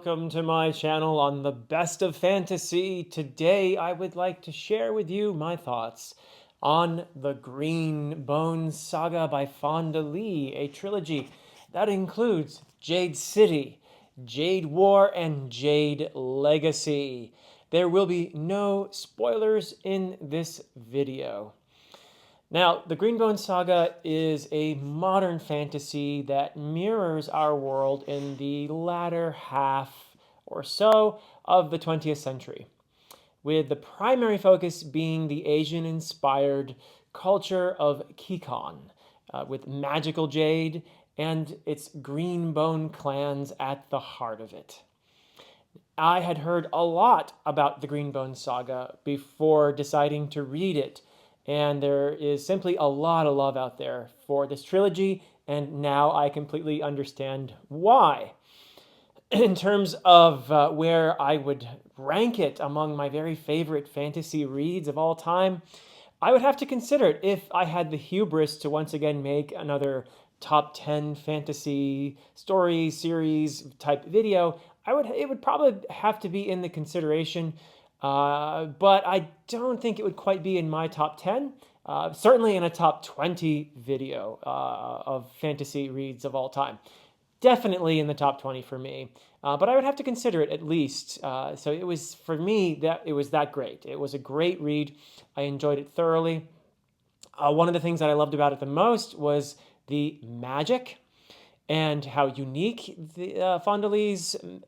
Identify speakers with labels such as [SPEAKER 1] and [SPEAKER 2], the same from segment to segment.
[SPEAKER 1] welcome to my channel on the best of fantasy. Today I would like to share with you my thoughts on the Green Bones Saga by Fonda, a trilogy that includes Jade City, Jade War, and Jade Legacy. There will be no spoilers in this video. Now, the Greenbone Saga is a modern fantasy that mirrors our world in the latter half or so of the 20th century, with the primary focus being the Asian-inspired culture of Kikon, with magical jade and its Greenbone clans at the heart of it. I had heard a lot about the Greenbone Saga before deciding to read it, and there is simply a lot of love out there for this trilogy, and now I completely understand why. In terms of where I would rank it among my very favorite fantasy reads of all time, I would have to consider it if I had the hubris to once again make another top 10 fantasy story series type video. It would probably have to be in the consideration, but I don't think it would quite be in my top 10. Certainly in a top 20 video of fantasy reads of all time. Definitely in the top 20 for me, but I would have to consider it at least. So it was, for me, that it was that great. It was a great read. I enjoyed it thoroughly. One of the things that I loved about it the most was the magic and how unique the Fonda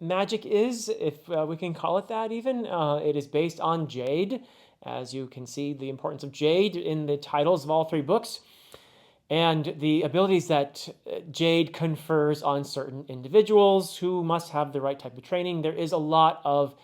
[SPEAKER 1] magic is, if we can call it that even. It is based on jade. As you can see, the importance of jade in the titles of all three books, and the abilities that jade confers on certain individuals who must have the right type of training. There is a lot of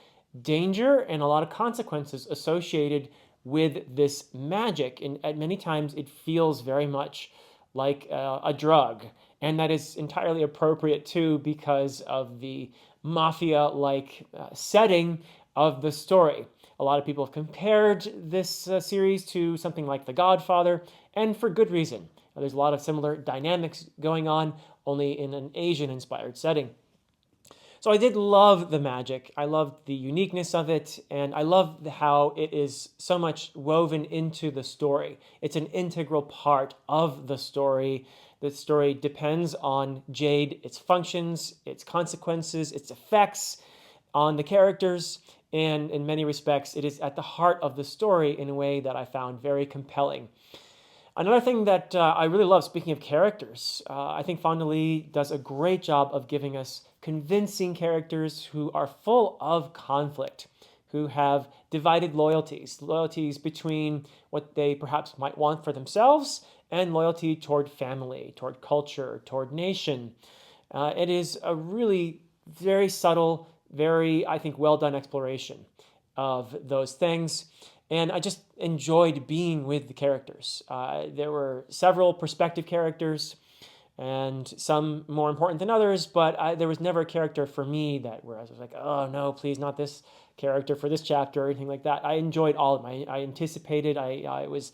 [SPEAKER 1] danger and a lot of consequences associated with this magic, and at many times it feels very much like a drug, and that is entirely appropriate too because of the mafia-like setting of the story. A lot of people have compared this series to something like The Godfather, and for good reason. There's a lot of similar dynamics going on, only in an Asian-inspired setting. So I did love the magic. I loved the uniqueness of it, and I love how it is so much woven into the story. It's an integral part of the story. The story depends on jade, its functions, its consequences, its effects on the characters, and in many respects, it is at the heart of the story in a way that I found very compelling. Another thing that I really love, speaking of characters, I think Fonda does a great job of giving us convincing characters who are full of conflict, who have divided loyalties between what they perhaps might want for themselves and loyalty toward family, toward culture, toward nation. It is a really very subtle, very, I think, well done exploration of those things. And I just enjoyed being with the characters. There were several perspective characters, and some more important than others, but there was never a character for me that where I was like, oh no, please not this character for this chapter or anything like that. I enjoyed all of them. I anticipated, I was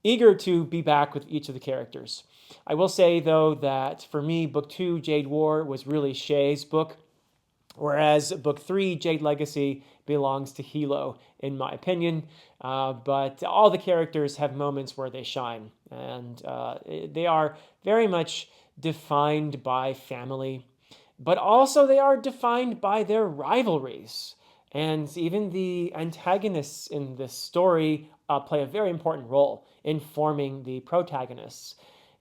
[SPEAKER 1] eager to be back with each of the characters. I will say, though, that for me, Book 2, Jade War, was really Shay's book, whereas Book 3, Jade Legacy, belongs to Hilo, in my opinion. But all the characters have moments where they shine, and they are very much defined by family, but also they are defined by their rivalries. And even the antagonists in this story play a very important role in forming the protagonists.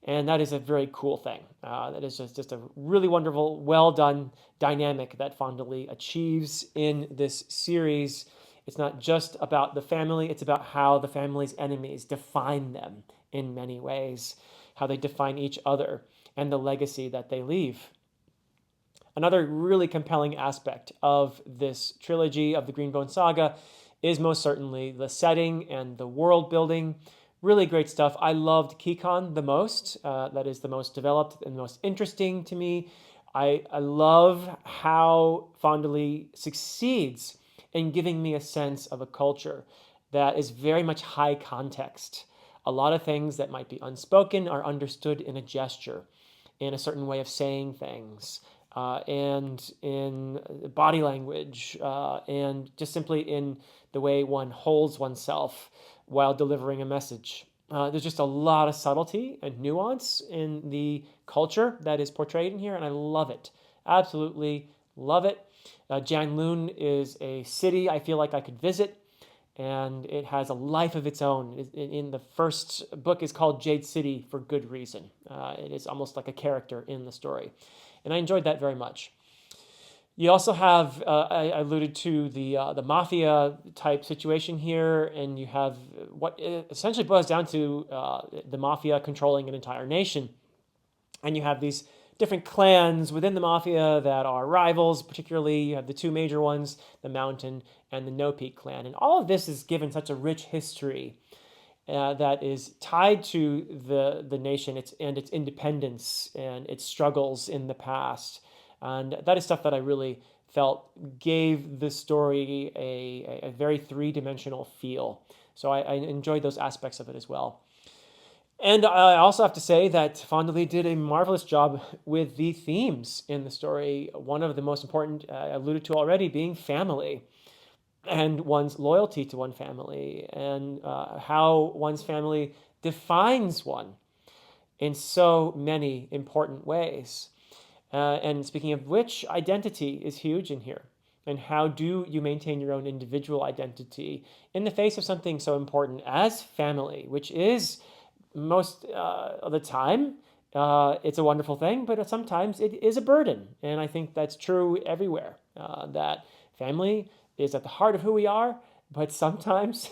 [SPEAKER 1] And that is a very cool thing. That is just a really wonderful, well done dynamic that Fonda achieves in this series. It's not just about the family, it's about how the family's enemies define them in many ways, how they define each other, and the legacy that they leave. Another really compelling aspect of this trilogy of the Greenbone Saga is most certainly the setting and the world building. Really great stuff. I loved Kikon the most. That is the most developed and most interesting to me. I love how Fonda succeeds in giving me a sense of a culture that is very much high context. A lot of things that might be unspoken are understood in a gesture, in a certain way of saying things. and in body language, and just simply in the way one holds oneself while delivering a message. There's just a lot of subtlety and nuance in the culture that is portrayed in here, and I love it. Absolutely love it. Janloon is a city I feel like I could visit, and it has a life of its own. In the first book is called Jade City for good reason. It is almost like a character in the story, and I enjoyed that very much. You also have, I alluded to the mafia type situation here, and you have what essentially boils down to the mafia controlling an entire nation. And you have these different clans within the mafia that are rivals. Particularly, you have the two major ones, the Mountain and the No Peak clan. And all of this is given such a rich history that is tied to the nation and its independence and its struggles in the past. And that is stuff that I really felt gave the story a very three-dimensional feel. So I enjoyed those aspects of it as well. And I also have to say that Fonda did a marvelous job with the themes in the story. One of the most important, I alluded to already, being family and one's loyalty to one family, and how one's family defines one in so many important ways. And speaking of which, identity is huge in here. And how do you maintain your own individual identity in the face of something so important as family, which is most of the time, it's a wonderful thing, but sometimes it is a burden. And I think that's true everywhere, that family is at the heart of who we are, but sometimes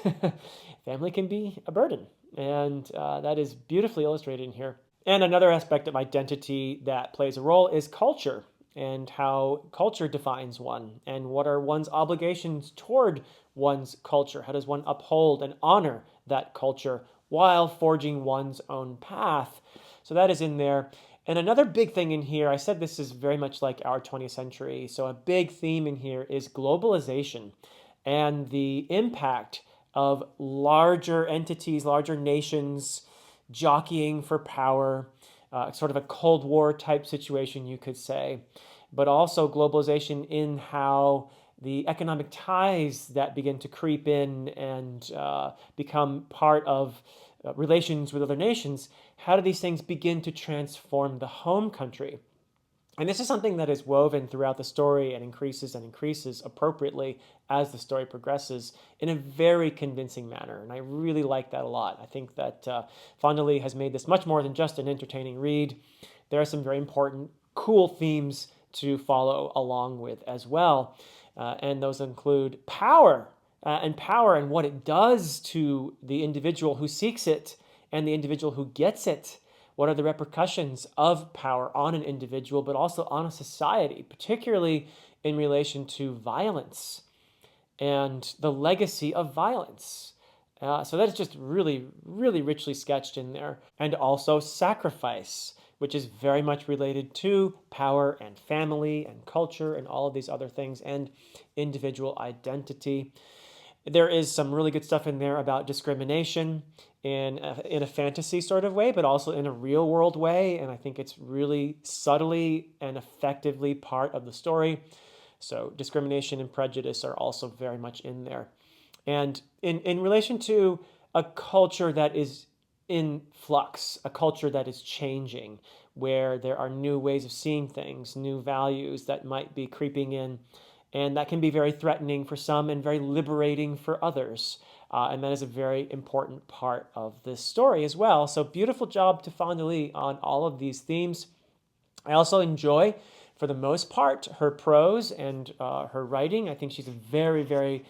[SPEAKER 1] family can be a burden. And that is beautifully illustrated in here. And another aspect of identity that plays a role is culture, and how culture defines one, and what are one's obligations toward one's culture. How does one uphold and honor that culture while forging one's own path? So that is in there. And another big thing in here, I said this is very much like our 20th century. So a big theme in here is globalization and the impact of larger entities, larger nations jockeying for power, sort of a Cold War type situation, you could say, but also globalization in how the economic ties that begin to creep in and become part of relations with other nations. How do these things begin to transform the home country? And this is something that is woven throughout the story and increases appropriately as the story progresses in a very convincing manner. And I really like that a lot. I think that Fonda has made this much more than just an entertaining read. There are some very important, cool themes to follow along with as well. And those include power, and what it does to the individual who seeks it and the individual who gets it. What are the repercussions of power on an individual, but also on a society, particularly in relation to violence and the legacy of violence? So that is just really, really richly sketched in there. And also sacrifice, which is very much related to power and family and culture and all of these other things, and individual identity. There is some really good stuff in there about discrimination in a fantasy sort of way, but also in a real world way. And I think it's really subtly and effectively part of the story. So discrimination and prejudice are also very much in there. And in relation to a culture that is in flux, a culture that is changing, where there are new ways of seeing things, new values that might be creeping in, and that can be very threatening for some and very liberating for others. And that is a very important part of this story as well. So beautiful job to Fonda on all of these themes. I also enjoy, for the most part, her prose and her writing. I think she's a very, very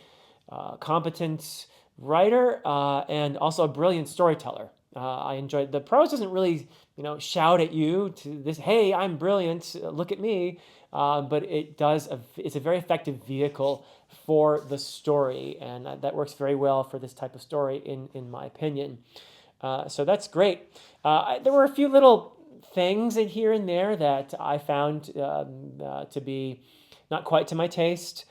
[SPEAKER 1] competent writer and also a brilliant storyteller. I enjoyed the prose doesn't really, shout at you to this, hey, I'm brilliant, look at me. But it's a very effective vehicle for the story, and that works very well for this type of story, in my opinion. So that's great. There were a few little things in here and there that I found to be not quite to my taste.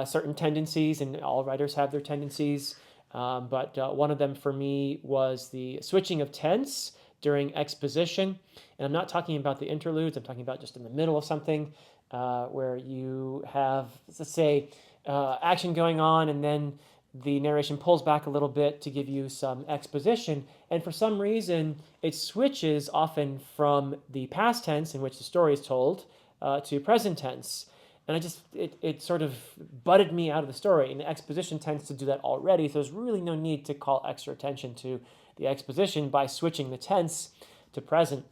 [SPEAKER 1] Certain tendencies, and all writers have their tendencies. But one of them for me was the switching of tense during exposition. And I'm not talking about the interludes, I'm talking about just in the middle of something. where you have, let's say, action going on, and then the narration pulls back a little bit to give you some exposition. And for some reason, it switches often from the past tense in which the story is told to present tense. And it sort of butted me out of the story. And the exposition tends to do that already. So there's really no need to call extra attention to the exposition by switching the tense to present.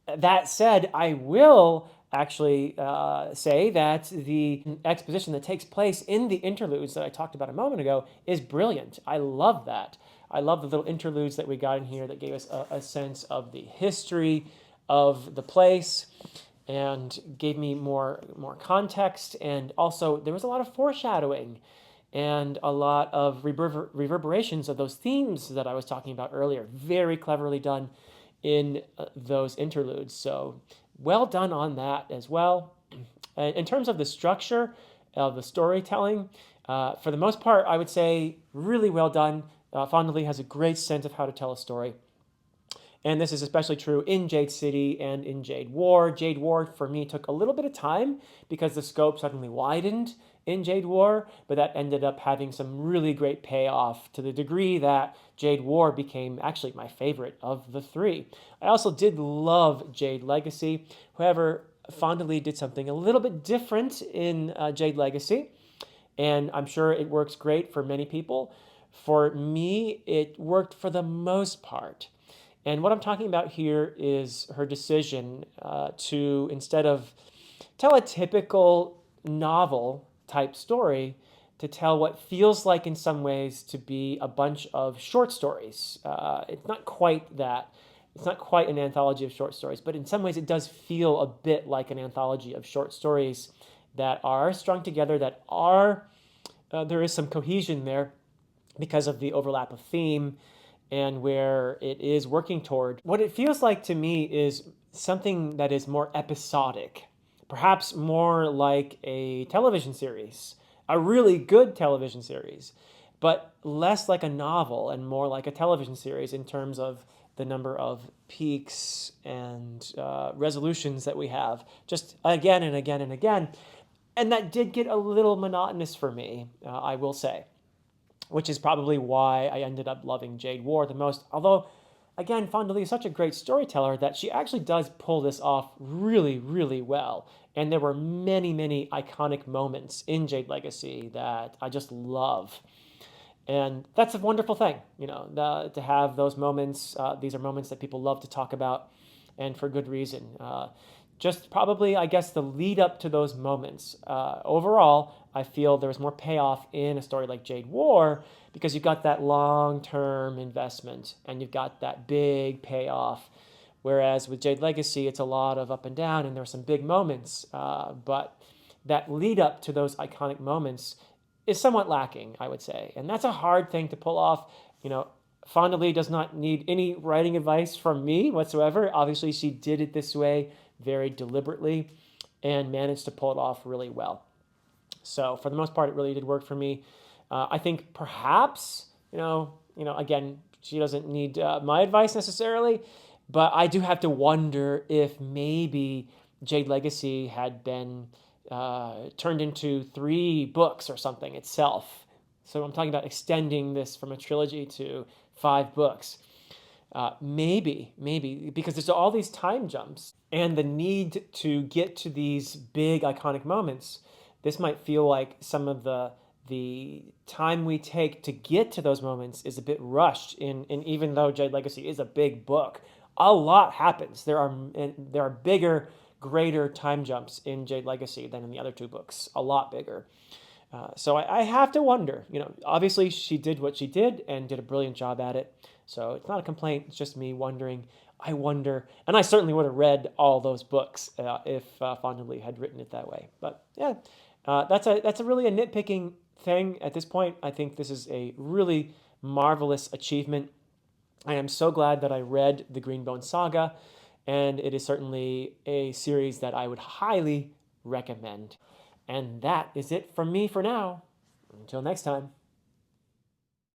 [SPEAKER 1] That said, I will actually say that the exposition that takes place in the interludes that I talked about a moment ago is brilliant. I love that. I love the little interludes that we got in here that gave us a sense of the history of the place and gave me more context. And also, there was a lot of foreshadowing and a lot of reverberations of those themes that I was talking about earlier. Very cleverly done in those interludes. So well done on that as well. In terms of the structure of the storytelling, for the most part, I would say really well done. Fonda Lee has a great sense of how to tell a story. And this is especially true in Jade City and in Jade War. Jade War, for me, took a little bit of time because the scope suddenly widened in Jade War, but that ended up having some really great payoff to the degree that Jade War became actually my favorite of the three. I also did love Jade Legacy. However, Fonda Lee did something a little bit different in Jade Legacy, and I'm sure it works great for many people. For me, it worked for the most part. And what I'm talking about here is her decision to, instead of tell a typical novel type story, to tell what feels like in some ways to be a bunch of short stories. It's not quite that. It's not quite an anthology of short stories, but in some ways it does feel a bit like an anthology of short stories that are strung together, that are, there is some cohesion there because of the overlap of theme and where it is working toward. What it feels like to me is something that is more episodic, perhaps more like a television series, a really good television series, but less like a novel and more like a television series in terms of the number of peaks and resolutions that we have, just again and again and again. And that did get a little monotonous for me, I will say, which is probably why I ended up loving Jade War the most. Although, again, Fonda Lee is such a great storyteller that she actually does pull this off really, really well. And there were many, many iconic moments in Jade Legacy that I just love. And that's a wonderful thing, to have those moments. These are moments that people love to talk about, and for good reason. Just probably, I guess, the lead up to those moments. Overall, I feel there was more payoff in a story like Jade War because you've got that long-term investment and you've got that big payoff. Whereas with Jade Legacy, it's a lot of up and down, and there are some big moments. But that lead up to those iconic moments is somewhat lacking, I would say. And that's a hard thing to pull off. Fonda Lee does not need any writing advice from me whatsoever. Obviously, she did it this way very deliberately and managed to pull it off really well. So for the most part, it really did work for me. I think perhaps, again, she doesn't need my advice necessarily, but I do have to wonder if maybe Jade Legacy had been turned into 3 books or something itself. So I'm talking about extending this from a trilogy to 5 books. Maybe, because there's all these time jumps and the need to get to these big iconic moments. This might feel like some of the time we take to get to those moments is a bit rushed. And even though Jade Legacy is a big book, a lot happens. There are bigger, greater time jumps in Jade Legacy than in the other 2 books. A lot bigger. So I have to wonder. Obviously she did what she did and did a brilliant job at it. So it's not a complaint. It's just me wondering. I wonder, and I certainly would have read all those books if Fonda Lee had written it that way. But yeah, that's a really a nitpicking thing at this point. I think this is a really marvelous achievement. I am so glad that I read the Greenbone Saga, and it is certainly a series that I would highly recommend. And that is it from me for now. Until next time.